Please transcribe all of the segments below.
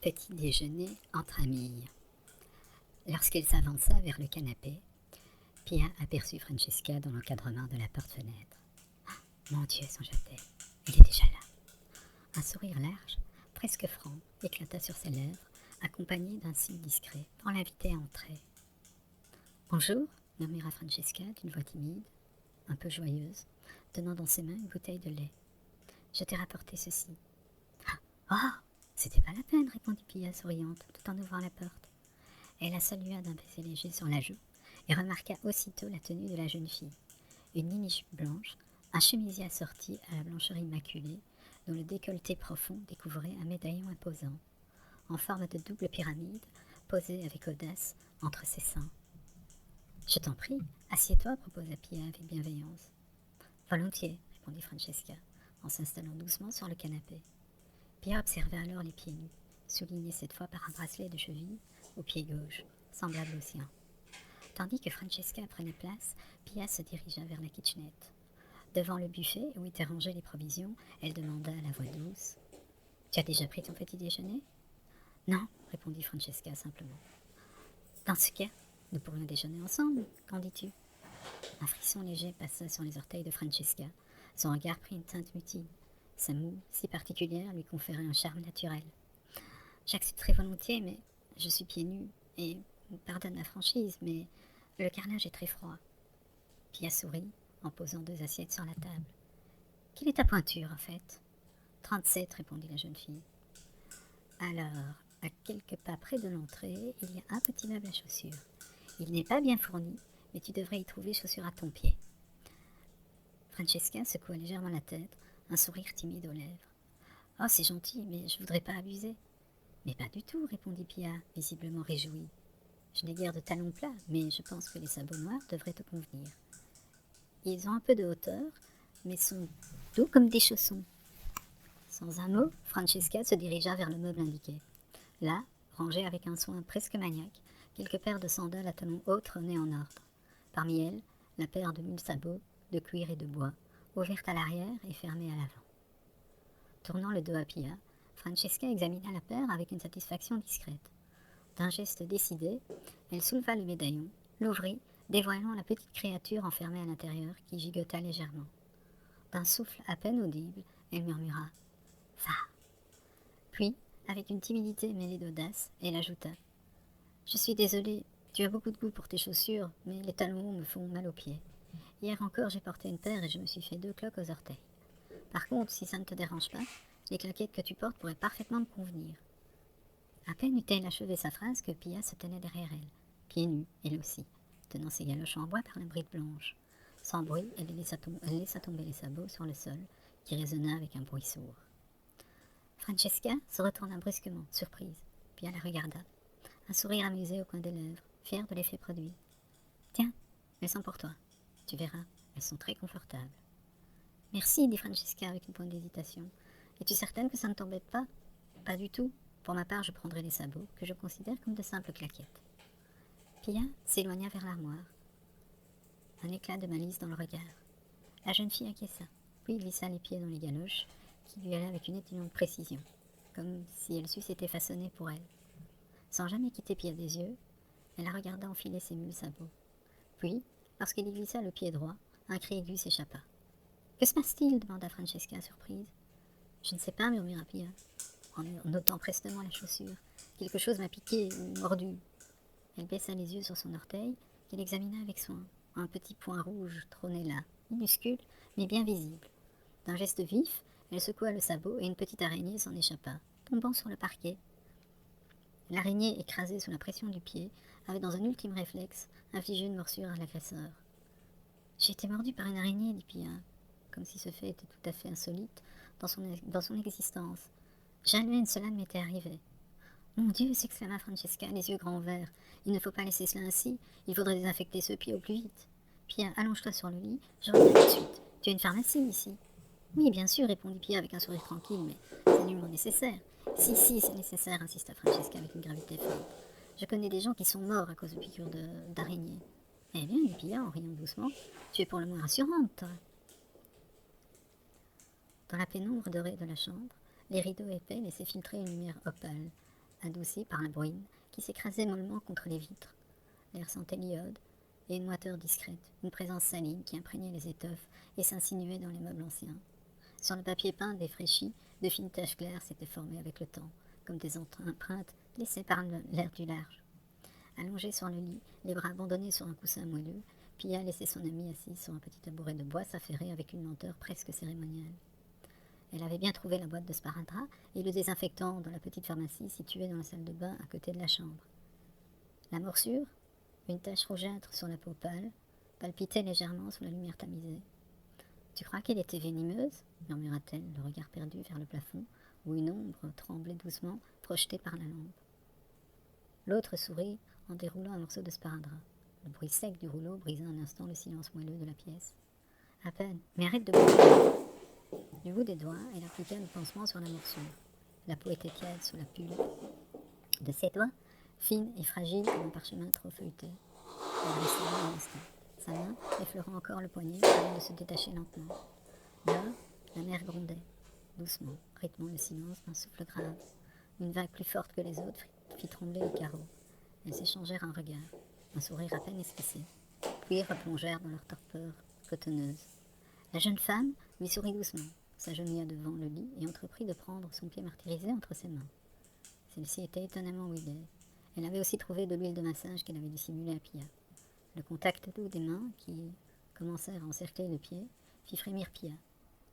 Petit déjeuner entre amies. Lorsqu'elle s'avança vers le canapé, Pia aperçut Francesca dans l'encadrement de la porte-fenêtre. « Mon Dieu !» songea-t-elle, il est déjà là. Un sourire large, presque franc, éclata sur ses lèvres, accompagné d'un signe discret pour l'inviter à entrer. « Bonjour !» murmura Francesca d'une voix timide, un peu joyeuse, tenant dans ses mains une bouteille de lait. « Je t'ai rapporté ceci. »« Oh !» C'était pas la peine, répondit Pia souriante, tout en ouvrant la porte. Elle la salua d'un baiser léger sur la joue et remarqua aussitôt la tenue de la jeune fille. Une mini-jupe blanche, un chemisier assorti à la blancheur immaculée, dont le décolleté profond découvrait un médaillon imposant, en forme de double pyramide, posé avec audace entre ses seins. « Je t'en prie, assieds-toi, proposa Pia avec bienveillance. « Volontiers, répondit Francesca, en s'installant doucement sur le canapé. Pia observa alors les pieds nus, soulignés cette fois par un bracelet de cheville au pied gauche, semblable au sien. Tandis que Francesca prenait place, Pia se dirigea vers la kitchenette. Devant le buffet où étaient rangées les provisions, elle demanda à la voix douce « Tu as déjà pris ton petit déjeuner ?»« Non, répondit Francesca simplement. Dans ce cas, nous pourrions déjeuner ensemble, qu'en dis-tu » Un frisson léger passa sur les orteils de Francesca. Son regard prit une teinte mutine. Sa moue, si particulière, lui conférait un charme naturel. « J'accepterai volontiers, mais je suis pieds nus, et pardonne la franchise, mais le carrelage est très froid. » Pia sourit, en posant 2 assiettes sur la table. « Quelle est ta pointure, en fait ?»« 37, répondit la jeune fille. « Alors, à quelques pas près de l'entrée, il y a un petit meuble à chaussures. Il n'est pas bien fourni, mais tu devrais y trouver chaussures à ton pied. » Francesca secoua légèrement la tête, un sourire timide aux lèvres. « Oh, c'est gentil, mais je voudrais pas abuser. »« Mais pas du tout, répondit Pia, visiblement réjouie. Je n'ai guère de talons plats, mais je pense que les sabots noirs devraient te convenir. Ils ont un peu de hauteur, mais sont doux comme des chaussons. » Sans un mot, Francesca se dirigea vers le meuble indiqué. Là, rangés avec un soin presque maniaque, quelques paires de sandales à talons hauts trônaient en ordre. Parmi elles, la paire de 1000 sabots, de cuir et de bois, ouverte à l'arrière et fermée à l'avant. Tournant le dos à Pia, Francesca examina la paire avec une satisfaction discrète. D'un geste décidé, elle souleva le médaillon, l'ouvrit, dévoilant la petite créature enfermée à l'intérieur qui gigota légèrement. D'un souffle à peine audible, elle murmura « Va !» Puis, avec une timidité mêlée d'audace, elle ajouta « Je suis désolée, tu as beaucoup de goût pour tes chaussures, mais les talons hauts me font mal aux pieds. Hier encore, j'ai porté une paire et je me suis fait 2 cloques aux orteils. Par contre, si ça ne te dérange pas, les claquettes que tu portes pourraient parfaitement me convenir. » À peine eut-elle achevé sa phrase que Pia se tenait derrière elle, pieds nus, elle aussi, tenant ses galoches en bois par la bride blanche. Sans bruit, elle laissa tomber les sabots sur le sol, qui résonna avec un bruit sourd. Francesca se retourna brusquement, surprise. Pia la regarda, un sourire amusé au coin des lèvres, fière de l'effet produit. « Tiens, elles sont pour toi. Tu verras, elles sont très confortables. »« Merci, dit Francesca avec une pointe d'hésitation. Es-tu certaine que ça ne t'embête pas ? » ?»« Pas du tout. Pour ma part, je prendrai les sabots, que je considère comme de simples claquettes. » Pia s'éloigna vers l'armoire. Un éclat de malice dans le regard. La jeune fille acquiesça, puis glissa les pieds dans les galoches, qui lui allaient avec une étonnante précision, comme si elles eussent été façonnées pour elle. Sans jamais quitter Pia des yeux, elle la regarda enfiler ses 1000 sabots. Puis, lorsqu'elle y glissa le pied droit, un cri aigu s'échappa. « Que se passe-t-il » demanda Francesca, surprise. « Je ne sais pas, murmura Pia, en notant prestement la chaussure. « Quelque chose m'a piqué ou mordu. » Elle baissa les yeux sur son orteil, qu'elle examina avec soin. Un petit point rouge trônait là, minuscule, mais bien visible. D'un geste vif, elle secoua le sabot et une petite araignée s'en échappa, tombant sur le parquet. L'araignée, écrasée sous la pression du pied, avait dans un ultime réflexe infligé une morsure à l'agresseur. « J'ai été mordue par une araignée, dit Pia, comme si ce fait était tout à fait insolite dans son existence. Jamais cela ne m'était arrivé. »« Mon Dieu !» s'exclama Francesca, les yeux grands ouverts. « Il ne faut pas laisser cela ainsi, il faudrait désinfecter ce pied au plus vite. Pia, allonge-toi sur le lit, je reviens tout de suite. Tu as une pharmacie ici ?»« Oui, bien sûr, répondit Pia avec un sourire tranquille, mais c'est nullement nécessaire. »« Si, c'est nécessaire, insista Francesca avec une gravité forte. Je connais des gens qui sont morts à cause de piqûres d'araignées. »« Eh bien, dit Pia en riant doucement, tu es pour le moins rassurante, toi. » Dans la pénombre dorée de la chambre, les rideaux épais laissaient filtrer une lumière opale. adoucie par la bruine qui s'écrasait mollement contre les vitres. L'air sentait l'iode et une moiteur discrète, une présence saline qui imprégnait les étoffes et s'insinuait dans les meubles anciens. Sur le papier peint défraîchi, de fines taches claires s'étaient formées avec le temps, comme des empreintes laissées par l'air du large. Allongée sur le lit, les bras abandonnés sur un coussin moelleux, Pia laissait son amie assise sur un petit tabouret de bois s'affairer avec une lenteur presque cérémoniale. Elle avait bien trouvé la boîte de sparadrap et le désinfectant dans la petite pharmacie située dans la salle de bain à côté de la chambre. La morsure, une tache rougeâtre sur la peau pâle, palpitait légèrement sous la lumière tamisée. « Tu crois qu'elle était venimeuse » murmura-t-elle, le regard perdu vers le plafond, où une ombre tremblait doucement, projetée par la lampe. L'autre sourit en déroulant un morceau de sparadrap. Le bruit sec du rouleau brisa un instant le silence moelleux de la pièce. « À peine, mais arrête de bouger !» Du bout des doigts, elle appliqua le pansement sur la morsure. La peau était tiède sous la pulle de ses doigts, fine et fragile comme un parchemin trop feuilleté. Elle resta là un instant, sa main effleurant encore le poignet avant de se détacher lentement. Là, la mer grondait, doucement, rythmant le silence d'un souffle grave. Une vague plus forte que les autres fit trembler les carreaux. Elles s'échangèrent un regard, un sourire à peine esquissé, puis replongèrent dans leur torpeur cotonneuse. La jeune femme lui sourit doucement, s'agenouilla devant le lit et entreprit de prendre son pied martyrisé entre ses mains. Celle-ci était étonnamment huilée. Elle avait aussi trouvé de l'huile de massage qu'elle avait dissimulée à Pia. Le contact doux des mains, qui commencèrent à encercler le pied, fit frémir Pia.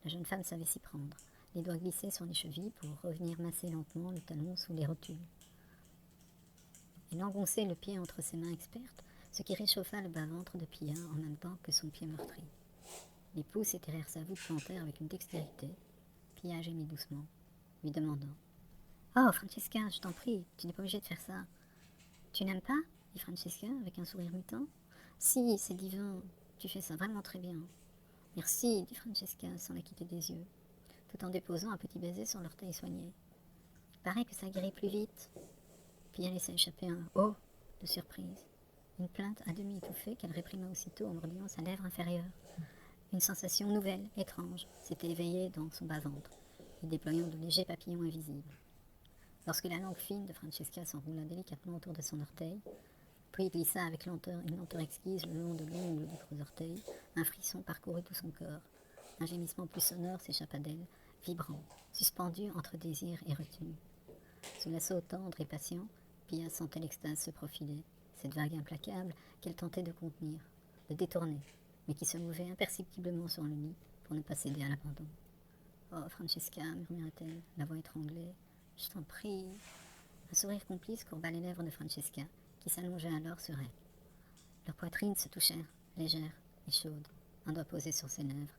La jeune femme savait s'y prendre. Les doigts glissaient sur les chevilles pour revenir masser lentement le talon sous les rotules. Elle engonçait le pied entre ses mains expertes, ce qui réchauffa le bas-ventre de Pia en même temps que son pied meurtri. Les pouces étirèrent sa voûte plantaire avec une dextérité. Pia gémit doucement, lui demandant « Oh, Francesca, je t'en prie, tu n'es pas obligée de faire ça. »« Tu n'aimes pas ?» dit Francesca avec un sourire mutin. « Si, c'est divin, tu fais ça vraiment très bien. »« Merci, dit Francesca sans la quitter des yeux, tout en déposant un petit baiser sur l'orteil soigné. « Il paraît que ça guérit plus vite. » Pia laissa échapper un « oh » de surprise, une plainte à demi étouffée qu'elle réprima aussitôt en mordillant sa lèvre inférieure. Une sensation nouvelle, étrange, s'était éveillée dans son bas-ventre, y déployant de légers papillons invisibles. Lorsque la langue fine de Francesca s'enroula délicatement autour de son orteil, puis glissa avec une lenteur exquise le long de l'ongle du gros orteil, un frisson parcourut tout son corps. Un gémissement plus sonore s'échappa d'elle, vibrant, suspendu entre désir et retenue. Sous l'assaut tendre et patient, Pia sentait l'extase se profiler, cette vague implacable qu'elle tentait de contenir, de détourner, mais qui se mouvait imperceptiblement sur le lit pour ne pas céder à l'abandon. « Oh, Francesca, murmura-t-elle, la voix étranglée, je t'en prie. » Un sourire complice courba les lèvres de Francesca, qui s'allongeait alors sur elle. Leurs poitrines se touchèrent, légères et chaudes, un doigt posé sur ses lèvres.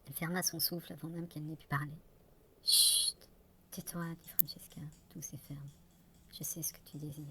Elle ferma son souffle avant même qu'elle n'ait pu parler. « Chut, tais-toi, dit Francesca, douce et ferme. Je sais ce que tu désires.